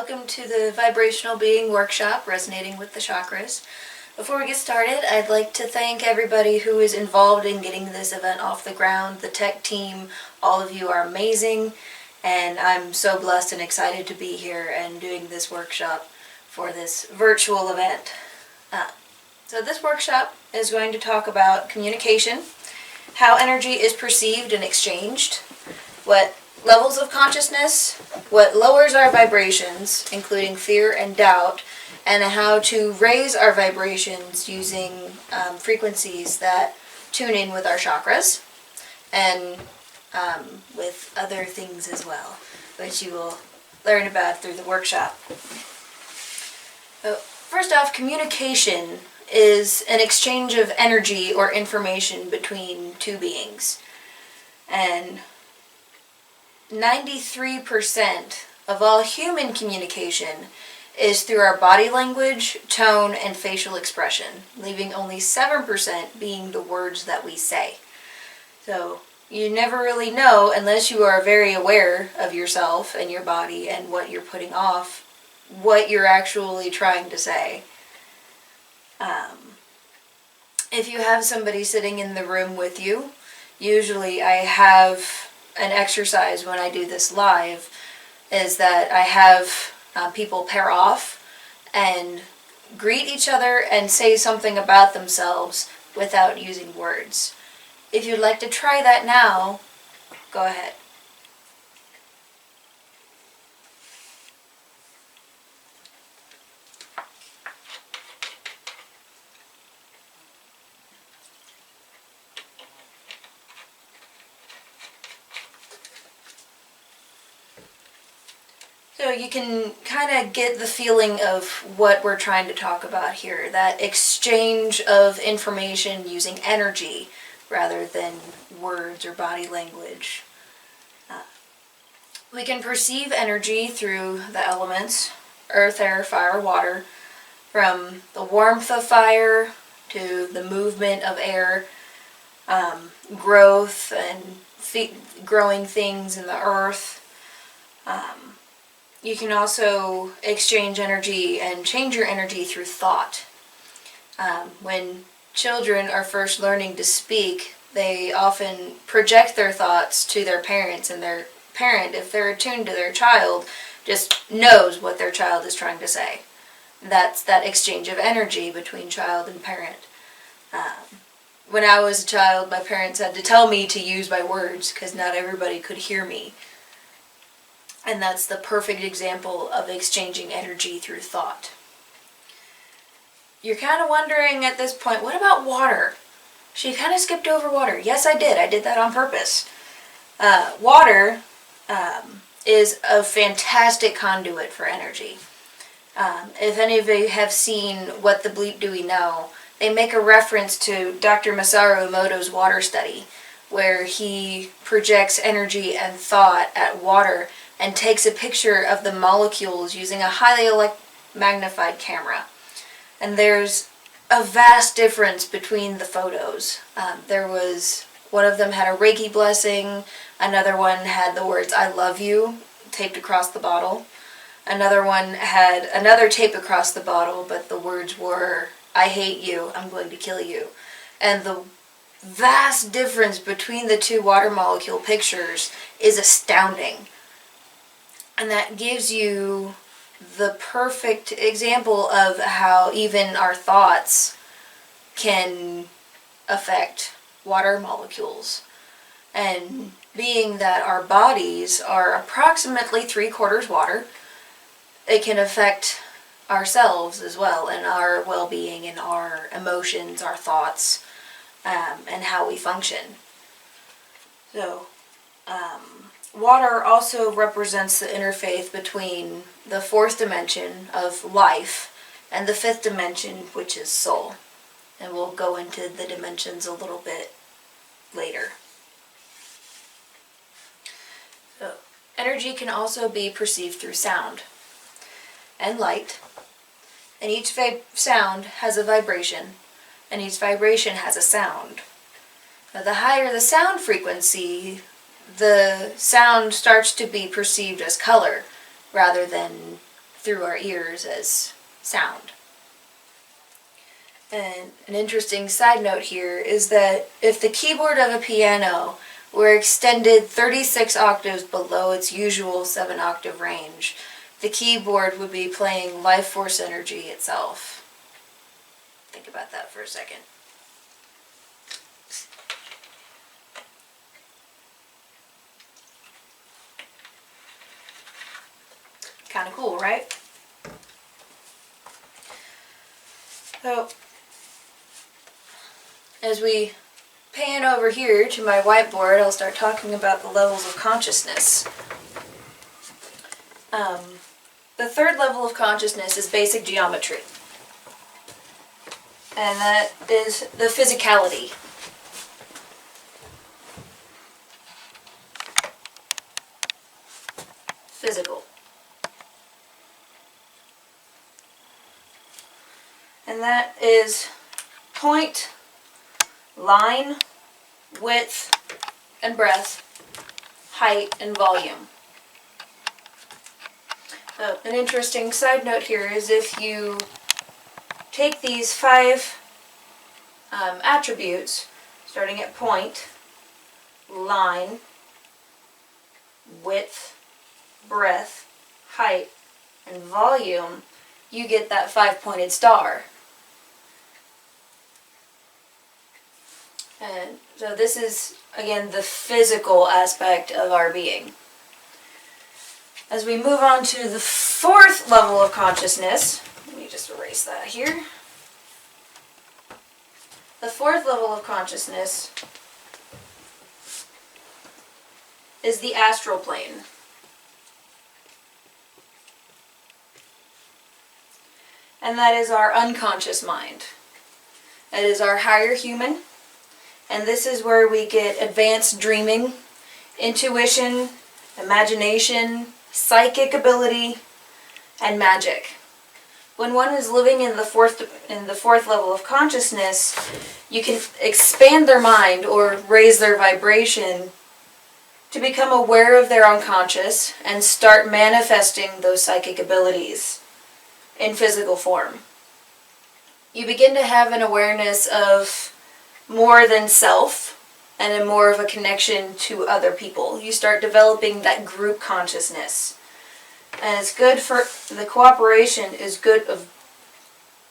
welcome to the Vibrational Being Workshop, Resonating with the Chakras. Before we get started, I'd like to thank everybody who is involved in getting this event off the ground. The tech team, all of you are amazing, and I'm so blessed and excited to be here and doing this workshop for this virtual event. So this workshop is going to talk about communication, how energy is perceived and exchanged, what levels of consciousness, what lowers our vibrations, including fear and doubt, and how to raise our vibrations using frequencies that tune in with our chakras, and with other things as well, which you will learn about through the workshop. So, first off, communication is an exchange of energy or information between two beings. And 93% of all human communication is through our body language, tone, and facial expression, leaving only 7% being the words that we say. So you never really know, unless you are very aware of yourself and your body and what you're putting off, what you're actually trying to say. If you have somebody sitting in the room with you, usually I have an exercise when I do this live, is that I have people pair off and greet each other and say something about themselves without using words. If you'd like to try that now, go ahead. So you can kind of get the feeling of what we're trying to talk about here, that exchange of information using energy rather than words or body language. We can perceive energy through the elements, earth, air, fire, water, from the warmth of fire to the movement of air, growth and growing things in the earth. You can also exchange energy and change your energy through thought. When children are first learning to speak, they often project their thoughts to their parents, and their parent, if they're attuned to their child, just knows what their child is trying to say. That's that exchange of energy between child and parent. When I was a child, my parents had to tell me to use my words because not everybody could hear me. And that's the perfect example of exchanging energy through thought. You're kind of wondering at this point, what about water? She kind of skipped over water. Yes, I did. I did that on purpose. Water is a fantastic conduit for energy. If any of you have seen What the Bleep Do We Know, they make a reference to Dr. Masaru Emoto's water study, where he projects energy and thought at water and takes a picture of the molecules using a highly magnified camera. And there's a vast difference between the photos. One of them had a Reiki blessing, another one had the words "I love you" taped across the bottle. Another one had another tape across the bottle, but the words were, "I hate you, I'm going to kill you." And the vast difference between the two water molecule pictures is astounding. And that gives you the perfect example of how even our thoughts can affect water molecules. And being that our bodies are approximately 3/4 water, it can affect ourselves as well, and our well-being and our emotions, our thoughts, and how we function. So, water also represents the interface between the fourth dimension of life and the fifth dimension, which is soul. And we'll go into the dimensions a little bit later. So, energy can also be perceived through sound and light. And each sound has a vibration, and each vibration has a sound. Now, the higher the sound frequency, the sound starts to be perceived as color rather than through our ears as sound. And an interesting side note here is that if the keyboard of a piano were extended 36 octaves below its usual 7-octave range, the keyboard would be playing life force energy itself. Think about that for a second. Kind of cool, right? So, as we pan over here to my whiteboard, I'll start talking about the levels of consciousness. The third level of consciousness is basic geometry. And that is the physicality. Physical. And that is point, line, width, and breadth, height, and volume. So, an interesting side note here is if you take these 5 attributes, starting at point, line, width, breadth, height, and volume, you get that 5-pointed star. And so this is, again, the physical aspect of our being. As we move on to the 4th level of consciousness, let me just erase that here. The 4th level of consciousness is the astral plane. And that is our unconscious mind. It is our higher human. And this is where we get advanced dreaming, intuition, imagination, psychic ability, and magic. When one is living in the fourth level of consciousness, you can expand their mind or raise their vibration to become aware of their unconscious and start manifesting those psychic abilities in physical form. You begin to have an awareness of more than self and more of a connection to other people. You start developing that group consciousness. And it's good for, the cooperation is good of,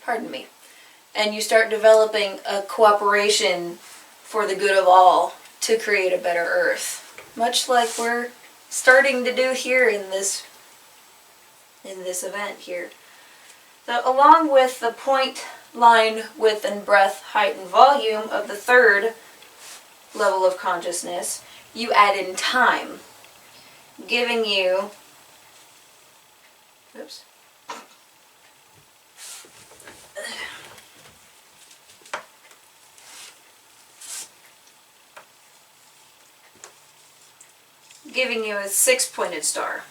and you start developing a cooperation for the good of all to create a better earth. Much like we're starting to do here in this event here. So along with the point, line, width, and breadth, height, and volume of the 3rd level of consciousness, you add in time, giving you, giving you a 6-pointed star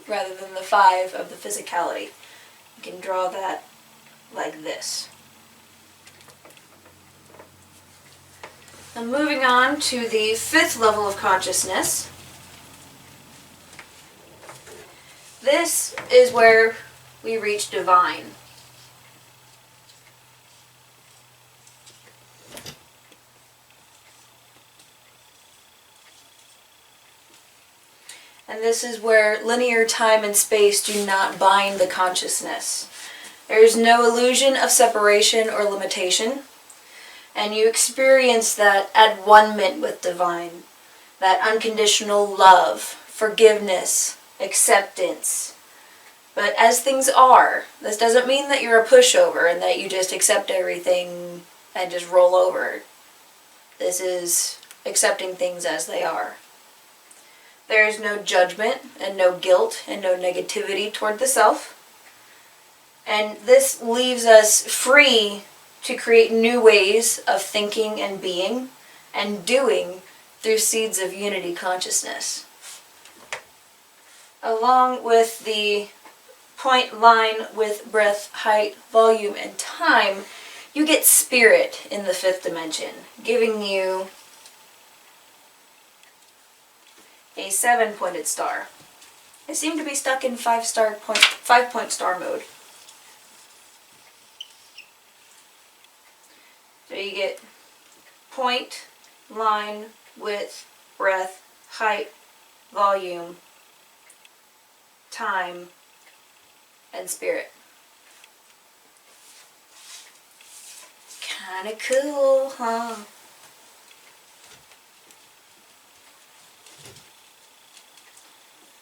rather than the 5 of the physicality. You can draw that like this. Now moving on to the 5th level of consciousness. This is where we reach divine. And this is where linear time and space do not bind the consciousness. There is no illusion of separation or limitation. And you experience that at one-ment with divine. That unconditional love, forgiveness, acceptance. But as things are, this doesn't mean that you're a pushover and that you just accept everything and just roll over. This is accepting things as they are. There is no judgment and no guilt and no negativity toward the self. And this leaves us free to create new ways of thinking and being and doing through seeds of unity consciousness. Along with the point, line, width, breadth, height, volume, and time, you get spirit in the 5th dimension, giving you a 7-pointed star. I seem to be stuck in 5-point star mode. So you get point, line, width, breadth, height, volume, time, and spirit. Kinda cool, huh?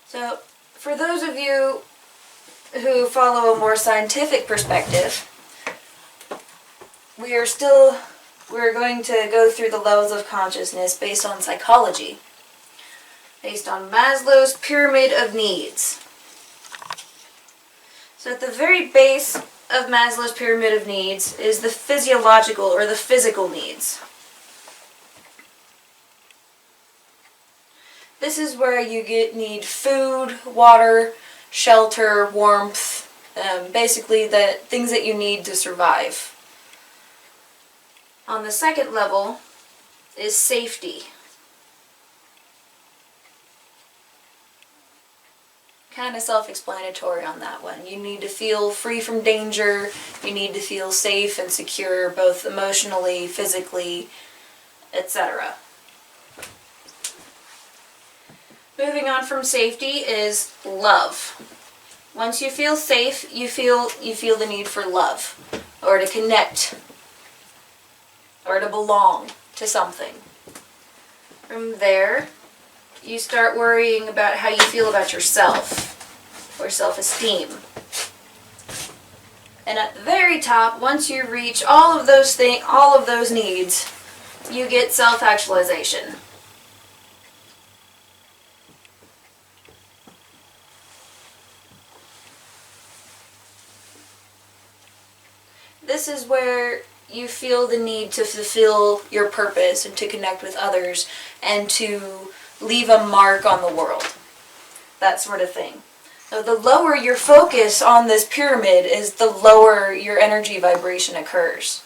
So, for those of you who follow a more scientific perspective, we're going to go through the levels of consciousness based on psychology, based on Maslow's pyramid of needs. So at the very base of Maslow's pyramid of needs is the physiological or the physical needs. This is where you need food, water, shelter, warmth, basically the things that you need to survive. On the second level is safety. Kind of self-explanatory on that one. You need to feel free from danger, you need to feel safe and secure both emotionally, physically, etc. Moving on from safety is love. Once you feel safe, you feel the need for love, or to connect, or to belong to something. From there, you start worrying about how you feel about yourself, or self-esteem. And at the very top, once you reach all of those needs, you get self-actualization. This is where you feel the need to fulfill your purpose and to connect with others and to leave a mark on the world. That sort of thing. So the lower your focus on this pyramid is, the lower your energy vibration occurs.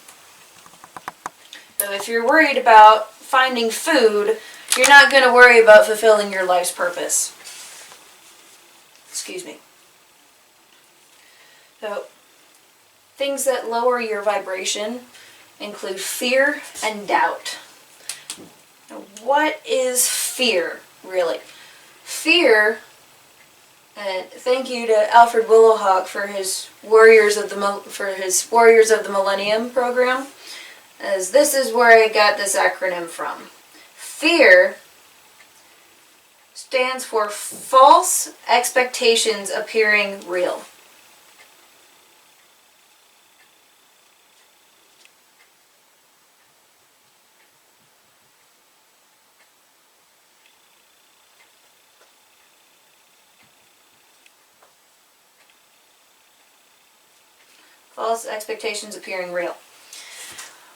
So if you're worried about finding food, you're not going to worry about fulfilling your life's purpose. Excuse me. So things that lower your vibration include fear and doubt. Now, what is fear, really? Fear, and thank you to Alfred Willowhawk for his Warriors of the Millennium program, as this is where I got this acronym from. Fear stands for false expectations appearing real. False expectations appearing real.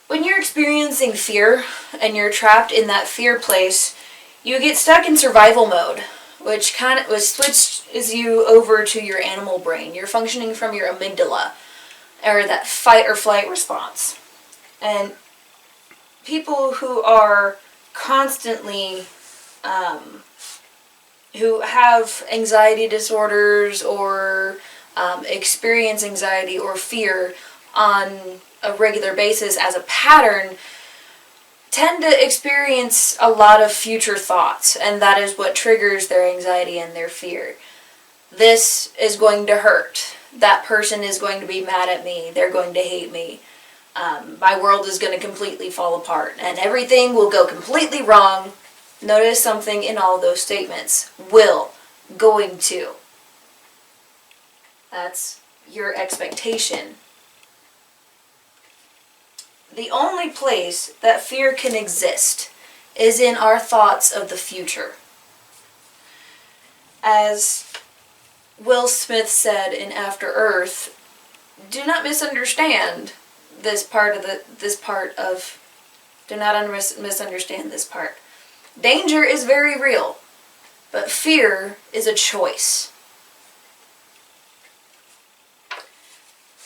When you're experiencing fear and you're trapped in that fear place, you get stuck in survival mode, which switches you over to your animal brain. You're functioning from your amygdala, or that fight or flight response. And people who are constantly, who have anxiety disorders or experience anxiety or fear on a regular basis as a pattern, tend to experience a lot of future thoughts, and that is what triggers their anxiety and their fear. This is going to hurt. That person is going to be mad at me. They're going to hate me. My world is going to completely fall apart, and everything will go completely wrong. Notice something in all those statements. Will, going to. That's your expectation. The only place that fear can exist is in our thoughts of the future. As Will Smith said in After Earth, do not misunderstand this part. Do not misunderstand this part. Danger is very real, but fear is a choice.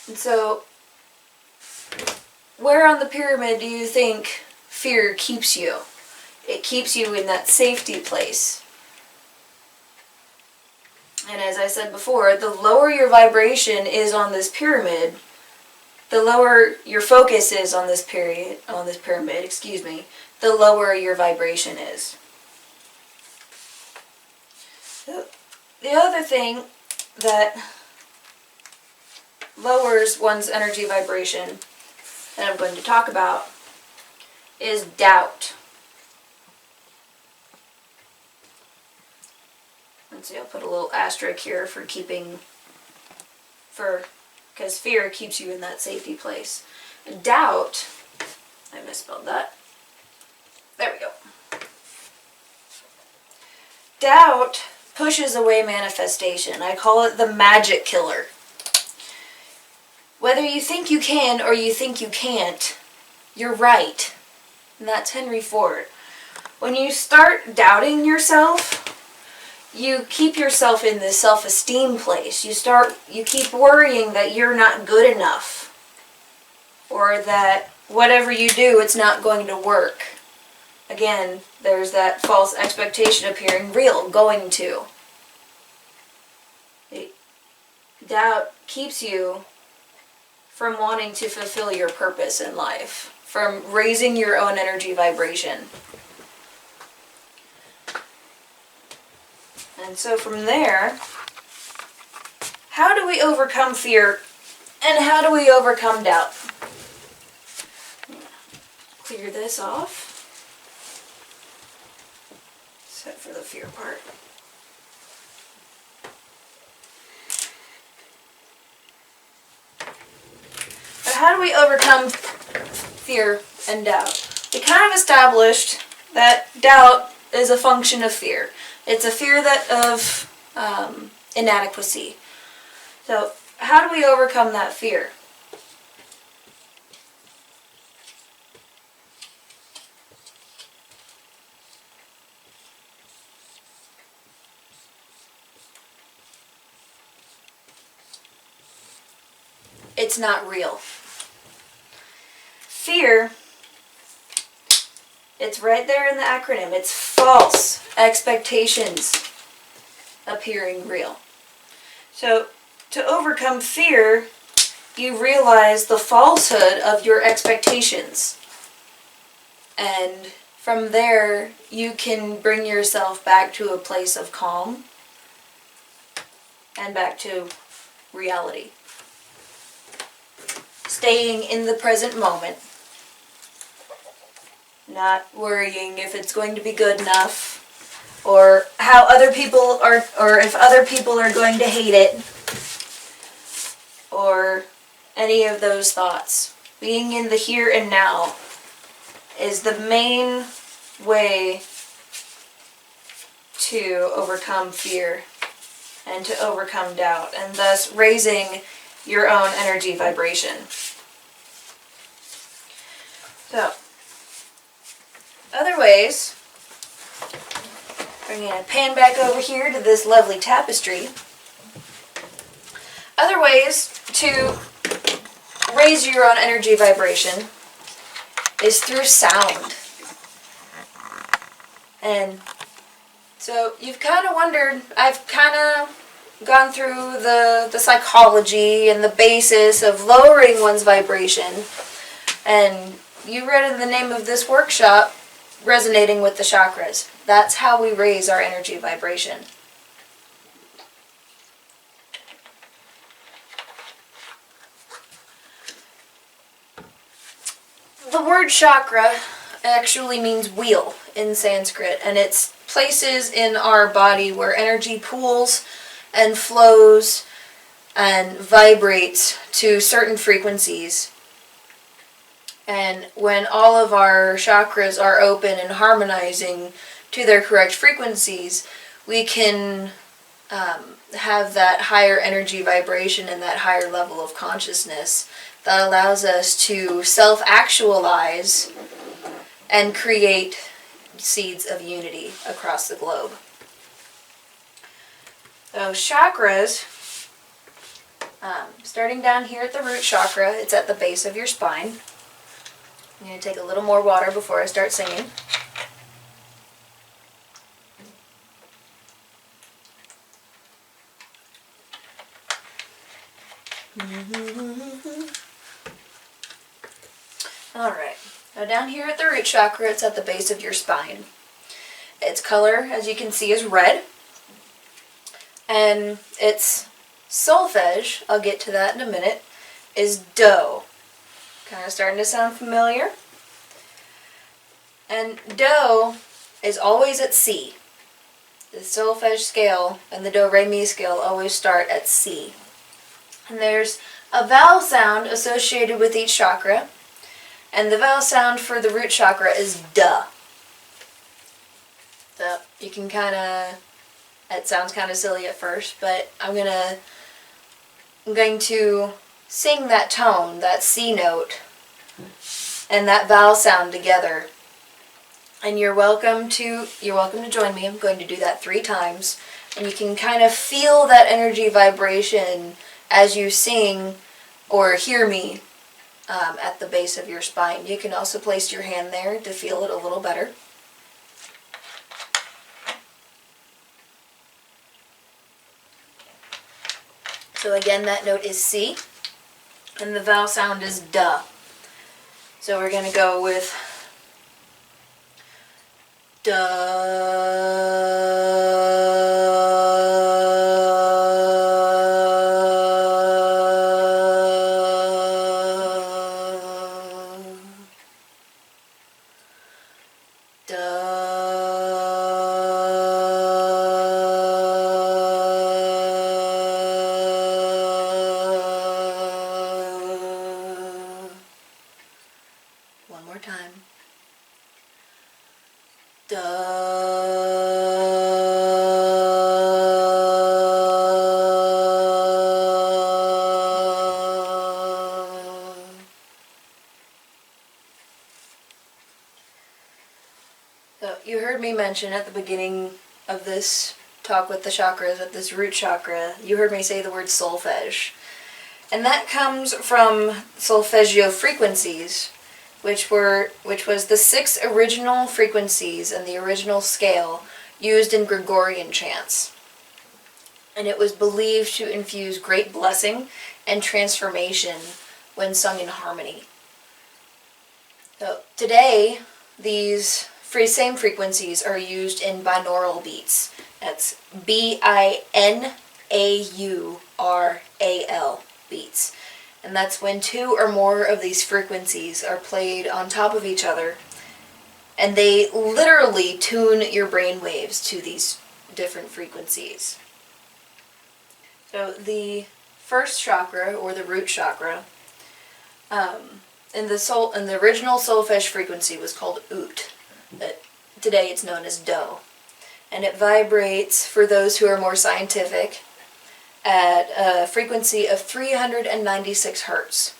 And so, where on the pyramid do you think fear keeps you? It keeps you in that safety place. And as I said before, the lower your vibration is on this pyramid, the lower your focus is on this pyramid, excuse me, the lower your vibration is. So, the other thing that lowers one's energy vibration that I'm going to talk about is doubt. Let's see, I'll put a little asterisk here for because fear keeps you in that safety place. Doubt, I misspelled that. There we go. Doubt pushes away manifestation. I call it the magic killer. Whether you think you can or you think you can't, you're right. And that's Henry Ford. When you start doubting yourself, you keep yourself in this self-esteem place. You keep worrying that you're not good enough, or that whatever you do, it's not going to work. Again, there's that false expectation appearing real, going to. Doubt keeps you from wanting to fulfill your purpose in life, from raising your own energy vibration. And so from there, how do we overcome fear and how do we overcome doubt? Clear this off. Except for the fear part. But how do we overcome fear and doubt? We kind of established that doubt is a function of fear. It's a fear of inadequacy. So how do we overcome that fear? It's not real. Fear, it's right there in the acronym. It's false expectations appearing real. So to overcome fear, you realize the falsehood of your expectations. And from there, you can bring yourself back to a place of calm and back to reality. Staying in the present moment. Not worrying if it's going to be good enough, or how other people are, or if other people are going to hate it, or any of those thoughts. Being in the here and now is the main way to overcome fear and to overcome doubt, and thus raising your own energy vibration. So, other ways, bringing a pan back over here to this lovely tapestry. Other ways to raise your own energy vibration is through sound. And so you've kind of wondered, I've kind of gone through the psychology and the basis of lowering one's vibration, and you read in the name of this workshop, resonating with the chakras. That's how we raise our energy vibration. The word chakra actually means wheel in Sanskrit, and it's places in our body where energy pools and flows and vibrates to certain frequencies. And when all of our chakras are open and harmonizing to their correct frequencies, we can have that higher energy vibration and that higher level of consciousness that allows us to self-actualize and create seeds of unity across the globe. So chakras, starting down here at the root chakra, it's at the base of your spine. I'm going to take a little more water before I start singing. Alright, now down here at the root chakra, it's at the base of your spine. Its color, as you can see, is red. And its solfege, I'll get to that in a minute, is do. Kind of starting to sound familiar. And do is always at C. The solfege scale and the do-re-mi scale always start at C. And there's a vowel sound associated with each chakra. And the vowel sound for the root chakra is duh. So you can kind of, it sounds kind of silly at first, but I'm going to sing that tone, that C note, and that vowel sound together. And you're welcome to join me. I'm going to do that 3 times. And you can kind of feel that energy vibration as you sing or hear me at the base of your spine. You can also place your hand there to feel it a little better. So again, that note is C, and the vowel sound is duh. So we're going to go with one more time. So you heard me mention at the beginning of this talk with the chakras, at this root chakra, you heard me say the word solfege. And that comes from solfeggio frequencies, which was the 6 original frequencies and the original scale used in Gregorian chants. And it was believed to infuse great blessing and transformation when sung in harmony. So today, these same frequencies are used in binaural beats. That's B-I-N-A-U-R-A-L beats. And that's when 2 or more of these frequencies are played on top of each other. And they literally tune your brain waves to these different frequencies. So the first chakra, or the root chakra, in the original solfege frequency was called ut. But today it's known as do. And it vibrates, for those who are more scientific, at a frequency of 396 hertz.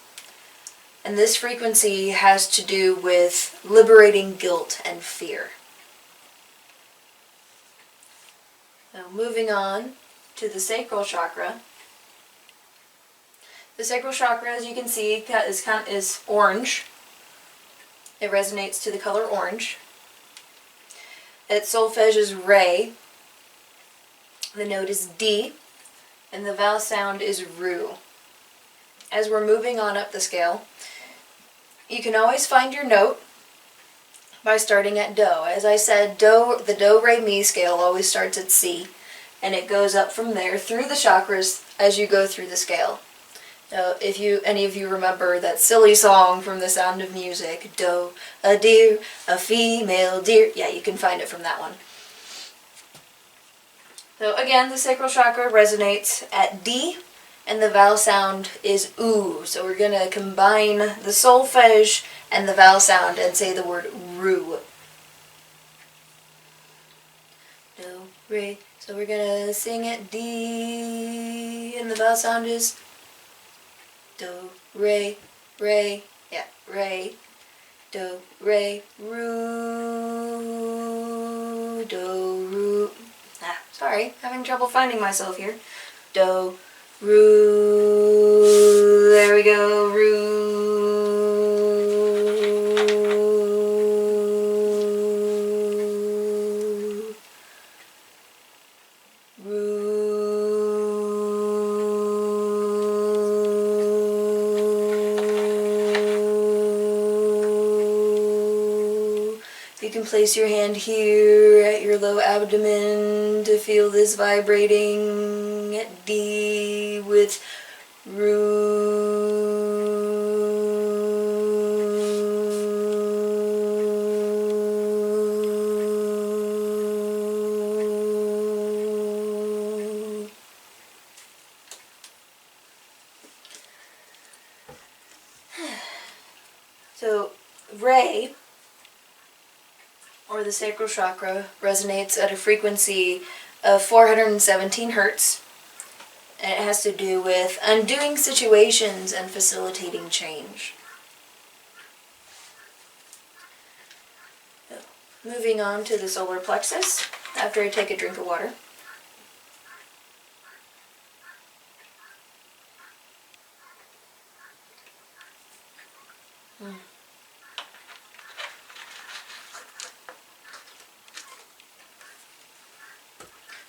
And this frequency has to do with liberating guilt and fear. Now moving on to the sacral chakra. The sacral chakra, as you can see, is orange. It resonates to the color orange. Its solfege is re. The note is D. And the vowel sound is ru. As we're moving on up the scale, you can always find your note by starting at do. As I said, the do-re-mi scale always starts at C, and it goes up from there through the chakras as you go through the scale. So if any of you remember that silly song from The Sound of Music, do, a deer, a female deer, yeah, you can find it from that one. So again, the sacral chakra resonates at D, and the vowel sound is oo. So we're going to combine the solfege and the vowel sound and say the word ru. Do, re. So we're going to sing at D, and the vowel sound is do, re, re, yeah, re, do, re, ru, do, ru. Sorry, having trouble finding myself here. Do, ru, there we go, ru, ru, You can place your hand here at your low abdomen to feel this vibrating at D with Ru. So, Re, or the sacral chakra, resonates at a frequency of 417 hertz. And it has to do with undoing situations and facilitating change. So, moving on to the solar plexus, after I take a drink of water.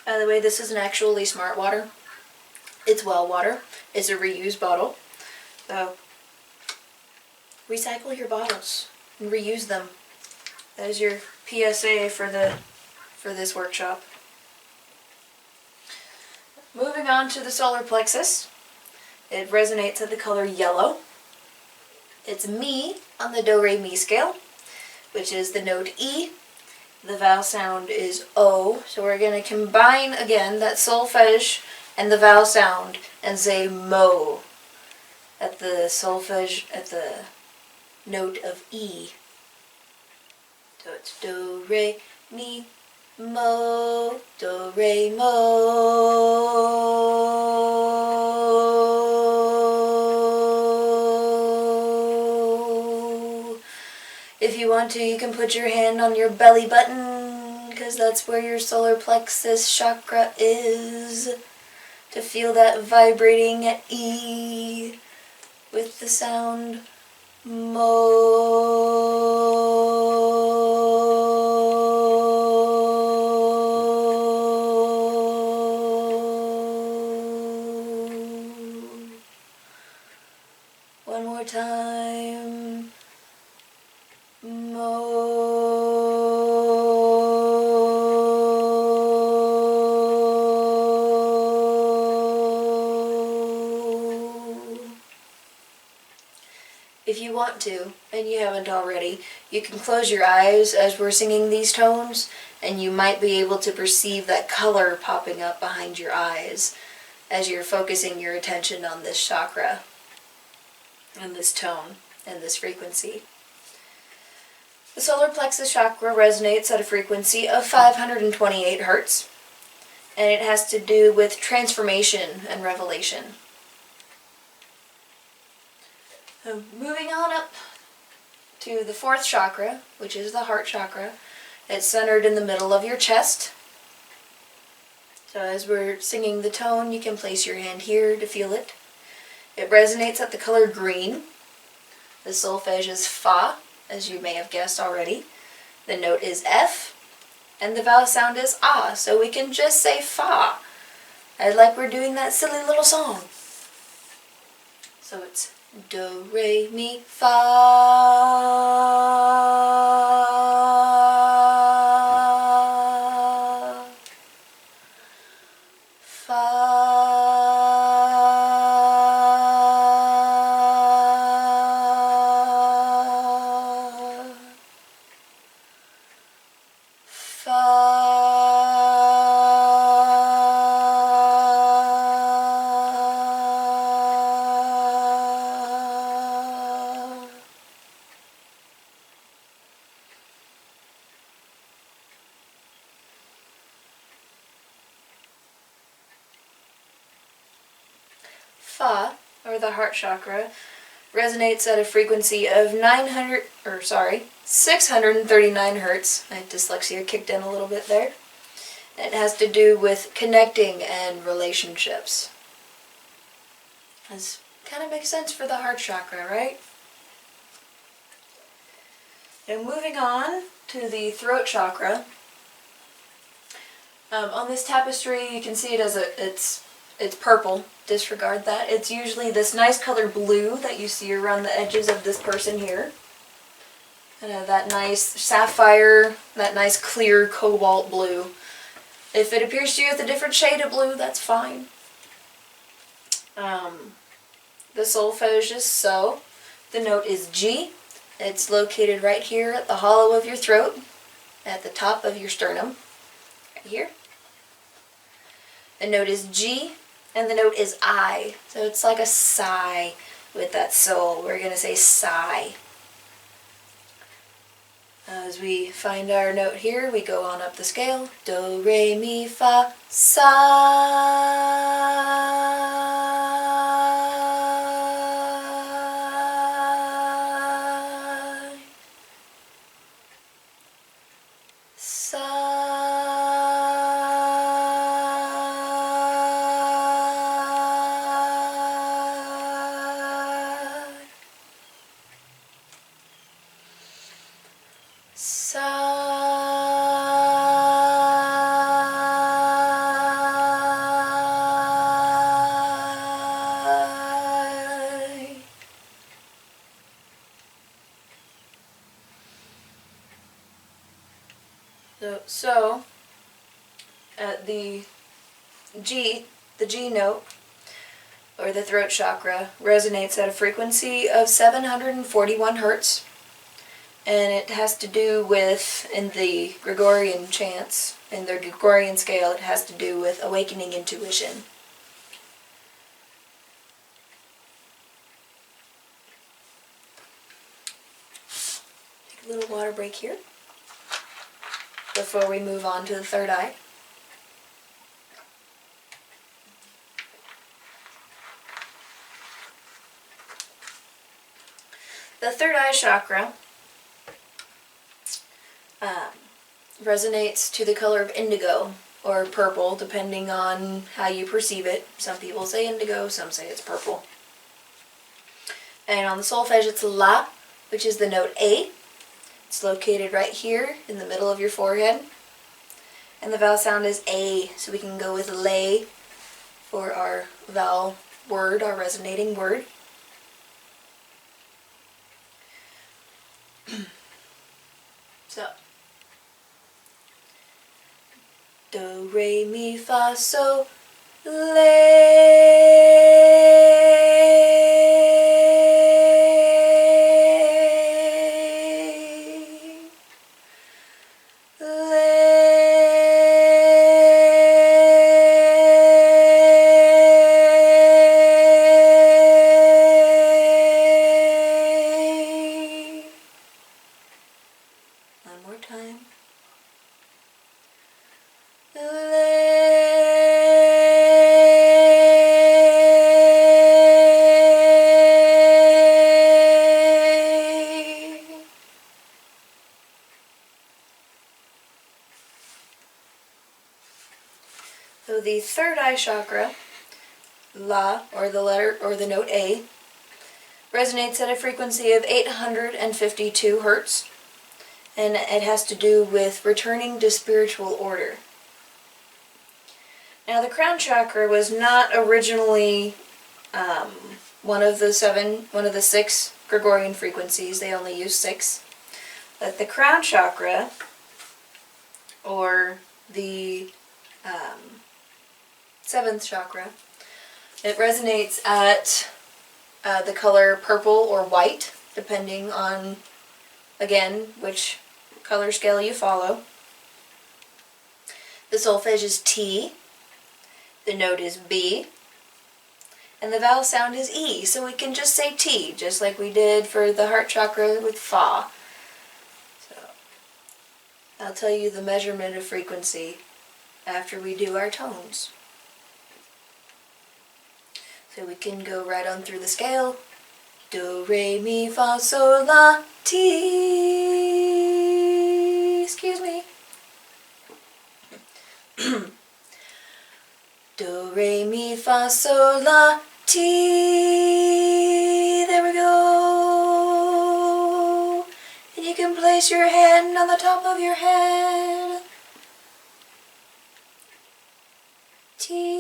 By the way, this isn't actually smart water. It's well water. It's a reused bottle. So, recycle your bottles and reuse them. That is your PSA for this workshop. Moving on to the solar plexus. It resonates at the color yellow. It's Mi on the Do-Re-Mi scale, which is the note E. The vowel sound is O, so we're going to combine again that solfege and the vowel sound and say Mo at the solfege, at the note of E. So it's Do, Re, Mi, Mo, Do, Re, Mo. If you want to, you can put your hand on your belly button, because that's where your solar plexus chakra is, to feel that vibrating at E with the sound Mo. One more time. If you want to, and you haven't already, you can close your eyes as we're singing these tones, and you might be able to perceive that color popping up behind your eyes as you're focusing your attention on this chakra, and this tone, and this frequency. The solar plexus chakra resonates at a frequency of 528 hertz, and it has to do with transformation and revelation. So moving on up to the fourth chakra, which is the heart chakra. It's centered in the middle of your chest. So as we're singing the tone, you can place your hand here to feel it. It resonates at the color green. The solfege is Fa, as you may have guessed already. The note is F, and the vowel sound is Ah, so we can just say Fa, like we're doing that silly little song. So it's Do, Re, Mi, Fa, Fa, Fa, or the heart chakra, resonates at a frequency of 639 hertz. My dyslexia kicked in a little bit there. It has to do with connecting and relationships. This kind of makes sense for the heart chakra, right? And moving on to the throat chakra. On this tapestry, you can see it as it's purple. Disregard that. It's usually this nice color blue that you see around the edges of this person here. that nice sapphire, that nice clear cobalt blue. If it appears to you with a different shade of blue, that's fine. The solfege is So. The note is G. It's located right here at the hollow of your throat, at the top of your sternum, right here. The note is G, and the note is I. So it's like a sigh with that soul. We're going to say sigh. As we find our note here, we go on up the scale. Do, re, mi, fa, sa. So the G note, or the throat chakra, resonates at a frequency of 741 hertz, and it has to do with, in the Gregorian chants, in the Gregorian scale, it has to do with awakening intuition. Take a little water break here before we move on to the third eye. The third eye chakra resonates to the color of indigo or purple, depending on how you perceive it. Some people say indigo, some say it's purple. And on the solfege it's La, which is the note A. It's located right here in the middle of your forehead. And the vowel sound is A, so we can go with lay for our vowel word, our resonating word. So, do, re, mi, fa, so, lay. One more time. So the third eye chakra, La, or the letter or the note A, resonates at a frequency of 852 hertz, and it has to do with returning to spiritual order. Now, the crown chakra was not originally one of the 6 Gregorian frequencies. They only use 6. But the crown chakra, or the 7th chakra, it resonates at the color purple or white, depending on, again, which color scale you follow. The solfege is T, the note is B, and the vowel sound is E, so we can just say T, just like we did for the heart chakra with Fa. So, I'll tell you the measurement of frequency after we do our tones. So we can go right on through the scale. Do, re, mi, fa, sol, la, ti. Excuse me. Do, re, mi, fa, sol, la, ti. There we go. And you can place your hand on the top of your head. Ti.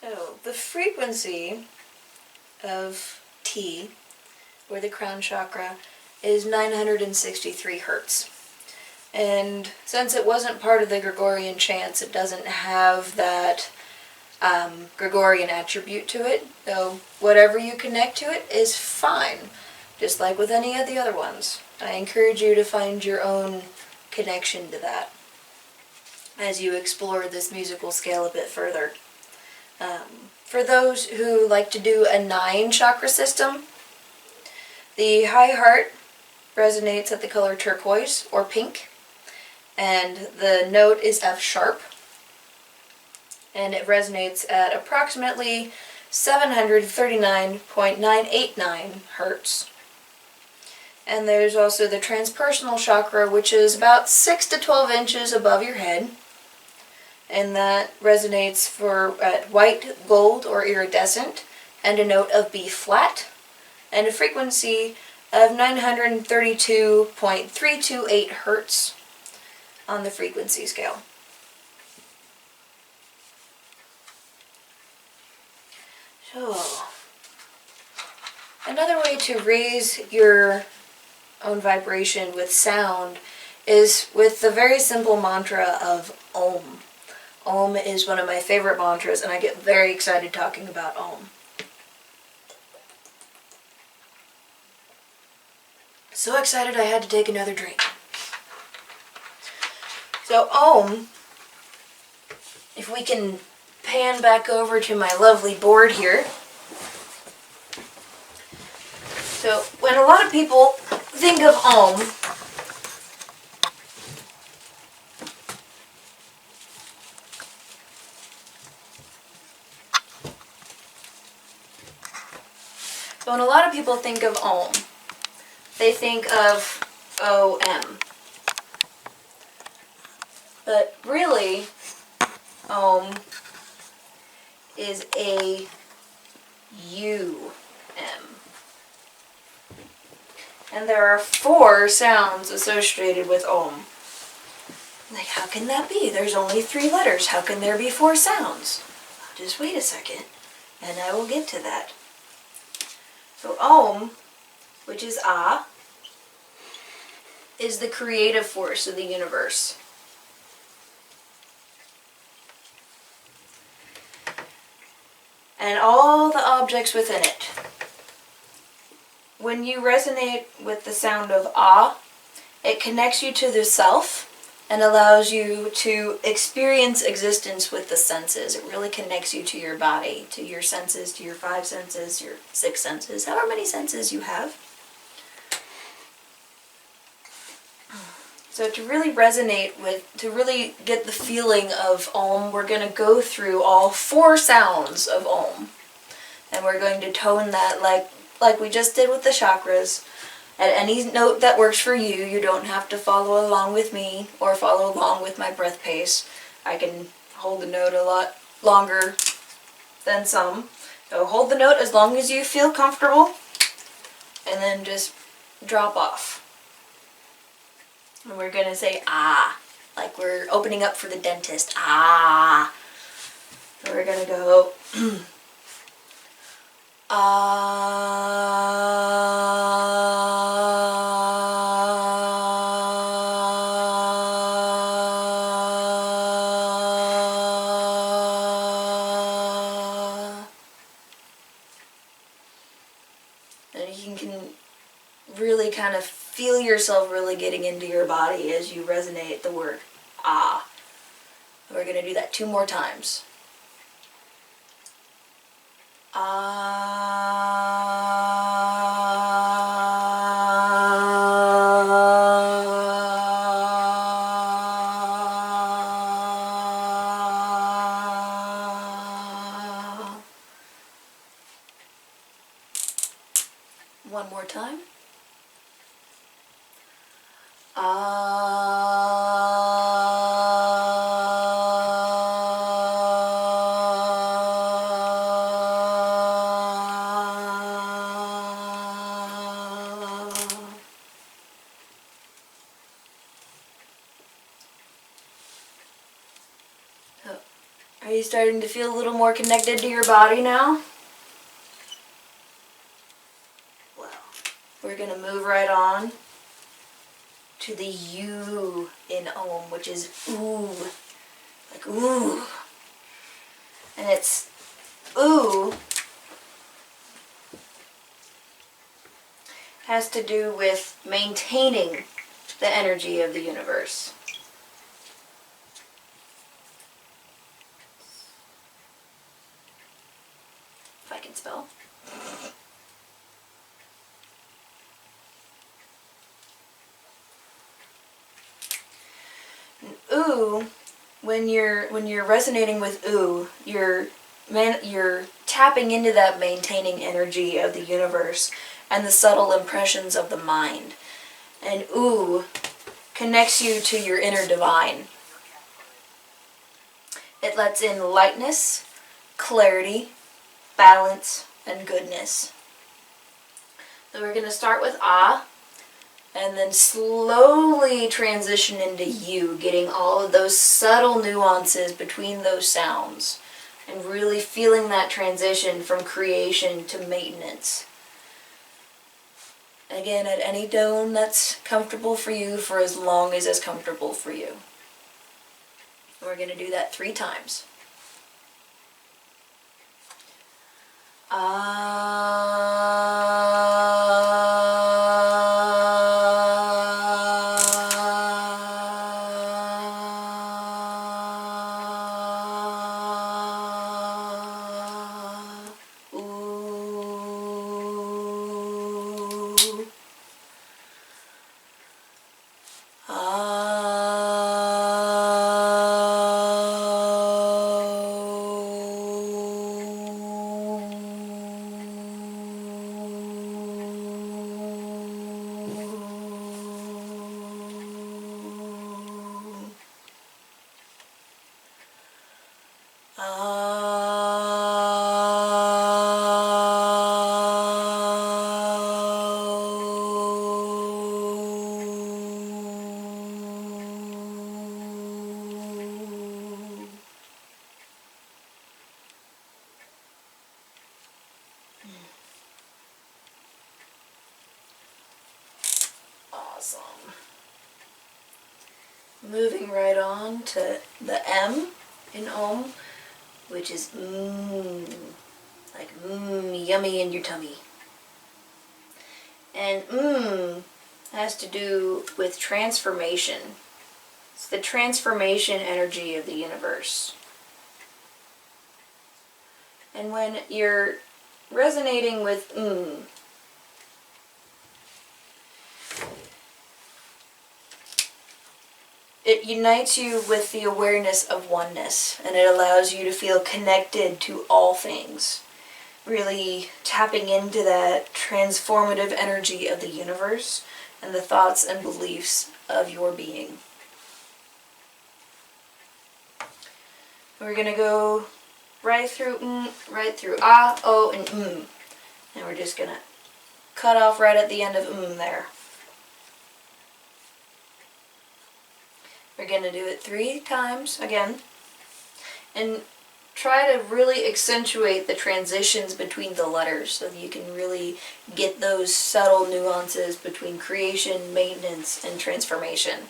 So the frequency of T, or the crown chakra, is 963 hertz. And since it wasn't part of the Gregorian chants, it doesn't have that Gregorian attribute to it. So whatever you connect to it is fine, just like with any of the other ones. I encourage you to find your own connection to that as you explore this musical scale a bit further. For those who like to do a 9 chakra system, the high heart resonates at the color turquoise or pink, and the note is F sharp, and it resonates at approximately 739.989 hertz. And there's also the transpersonal chakra, which is about 6 to 12 inches above your head, and that resonates at white, gold, or iridescent, and a note of B flat, and a frequency of 932.328 hertz on the frequency scale. So, another way to raise your own vibration with sound is with the very simple mantra of Om. Om is one of my favorite mantras, and I get very excited talking about Om. So excited I had to take another drink. So Om, if we can pan back over to my lovely board here. So when a lot of people think of Om, they think of O-M. But really, Om is A-U-M. And there are 4 sounds associated with Om. Like, how can that be? There's only 3 letters. How can there be 4 sounds? Just wait a second, and I will get to that. So Om, which is Ah, is the creative force of the universe. And all the objects within it. When you resonate with the sound of Ah, it connects you to the self and allows you to experience existence with the senses. It really connects you to your body, to your senses, to your 5 senses, your 6 senses, however many senses you have. So to really resonate with, to really get the feeling of Om, we're going to go through all 4 sounds of Om. And we're going to tone that like we just did with the chakras. At any note that works for you, you don't have to follow along with me or follow along with my breath pace. I can hold the note a lot longer than some. So hold the note as long as you feel comfortable, and then just drop off. And we're going to say ah, like we're opening up for the dentist. Ah. So we're going to go and you can really kind of feel yourself really getting into your body as you resonate the word ah. We're going to do that 2 more times. One more time. Are you starting to feel a little more connected to your body now? Well, we're going to move right on to the U in Om, which is ooh, like ooh. And it's ooh has to do with maintaining the energy of the universe. If I can spell. And ooh, when you're resonating with ooh, you're tapping into that maintaining energy of the universe and the subtle impressions of the mind. And ooh connects you to your inner divine. It lets in lightness, clarity, balance, and goodness. So we're going to start with ah, and then slowly transition into you, getting all of those subtle nuances between those sounds, and really feeling that transition from creation to maintenance. Again, at any tone that's comfortable for you for as long as it's comfortable for you. We're going to do that 3 times. Awesome. Moving right on to the M in Om, which is like yummy in your tummy. And has to do with transformation. It's the transformation energy of the universe. And when you're resonating with it unites you with the awareness of oneness, and it allows you to feel connected to all things. Really tapping into that transformative energy of the universe and the thoughts and beliefs of your being. We're going to go right through ah, oh, and And we're just going to cut off right at the end of there. We're going to do it 3 times again. And try to really accentuate the transitions between the letters so that you can really get those subtle nuances between creation, maintenance, and transformation.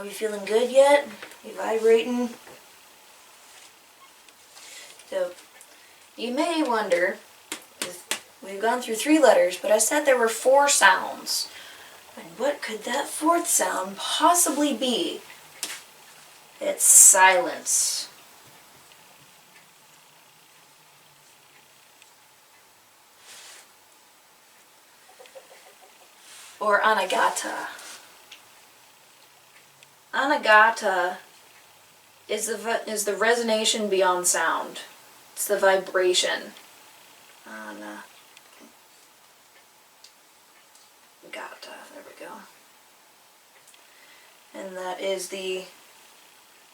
Are we feeling good yet? You vibrating? So, you may wonder, we've gone through 3 letters, but I said there were 4 sounds. And what could that 4th sound possibly be? It's silence. Or anagata. Anagata is the resonation beyond sound. It's the vibration. Anagata. There we go. And that is the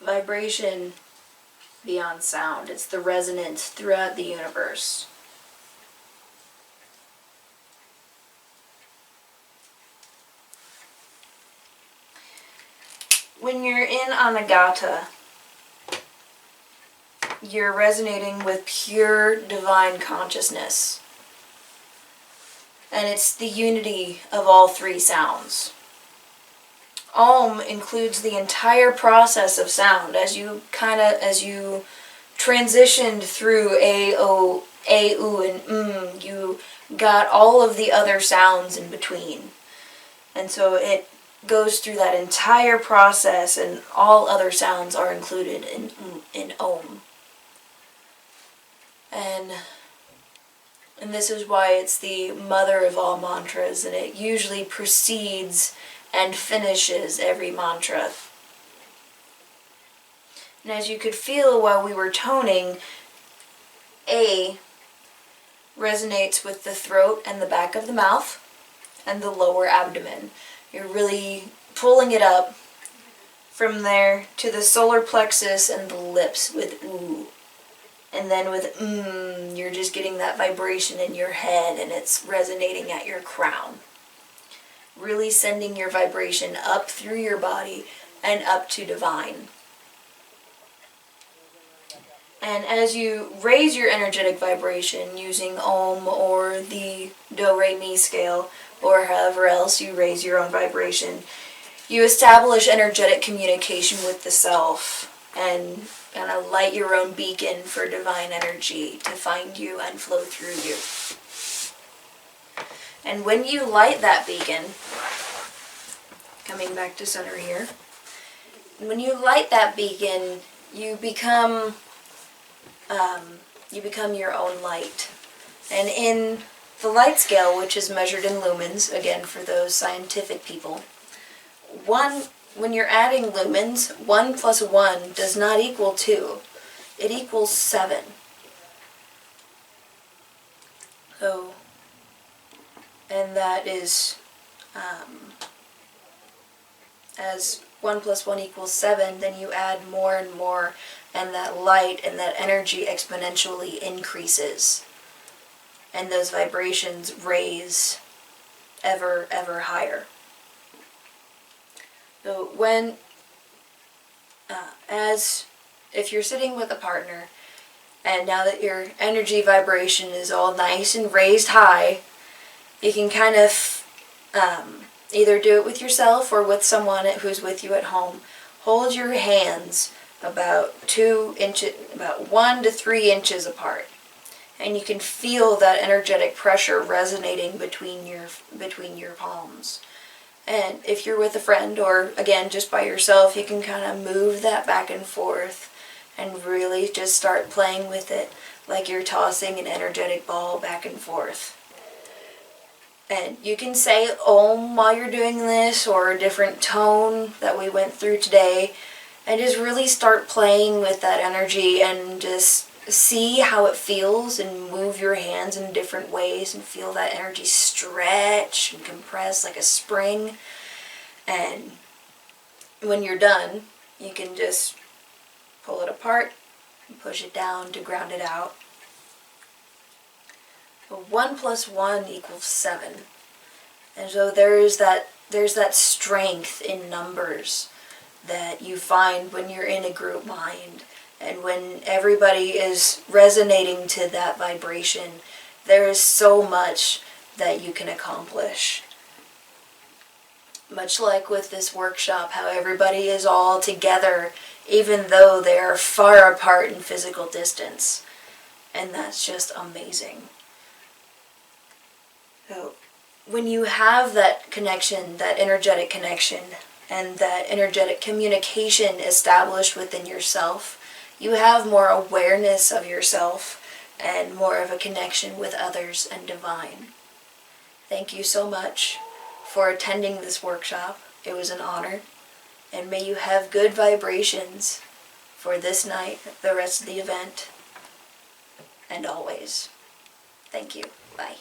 vibration beyond sound. It's the resonance throughout the universe. When you're in Anagata, you're resonating with pure divine consciousness. And it's the unity of all 3 sounds. Om includes the entire process of sound. As you transitioned through A, O, A, U, and you got all of the other sounds in between. And so it goes through that entire process, and all other sounds are included in Om. And this is why it's the mother of all mantras, and it usually precedes and finishes every mantra. And as you could feel while we were toning, A resonates with the throat and the back of the mouth and the lower abdomen. You're really pulling it up from there to the solar plexus and the lips with ooh. And then with you're just getting that vibration in your head, and it's resonating at your crown. Really sending your vibration up through your body and up to divine. And as you raise your energetic vibration using Om or the Do-Re-Mi scale, or however else you raise your own vibration, you establish energetic communication with the self and kind of light your own beacon for divine energy to find you and flow through you. And when you light that beacon, coming back to center here, when you light that beacon, you become your own light. And in the light scale, which is measured in lumens, again for those scientific people, when you're adding lumens, 1 plus 1 does not equal 2. It equals 7. So, and that is, as 1 plus 1 equals 7, then you add more and more, and that light and that energy exponentially increases. And those vibrations raise ever, ever higher. So if you're sitting with a partner, and now that your energy vibration is all nice and raised high, you can kind of either do it with yourself or with someone who's with you at home. Hold your hands about 1 to 3 inches apart. And you can feel that energetic pressure resonating between your palms. And if you're with a friend, or again just by yourself, you can kind of move that back and forth and really just start playing with it like you're tossing an energetic ball back and forth. And you can say Om while you're doing this, or a different tone that we went through today, and just really start playing with that energy and just see how it feels, and move your hands in different ways and feel that energy stretch and compress like a spring. And when you're done, you can just pull it apart and push it down to ground it out. So 1 plus 1 equals 7. And so there's that strength in numbers that you find when you're in a group mind. And when everybody is resonating to that vibration, there is so much that you can accomplish. much like with this workshop, how everybody is all together, even though they are far apart in physical distance. And that's just amazing. So, when you have that connection, that energetic connection, and that energetic communication established within yourself, you have more awareness of yourself and more of a connection with others and divine. Thank you so much for attending this workshop. It was an honor. And may you have good vibrations for this night, the rest of the event, and always. Thank you. Bye.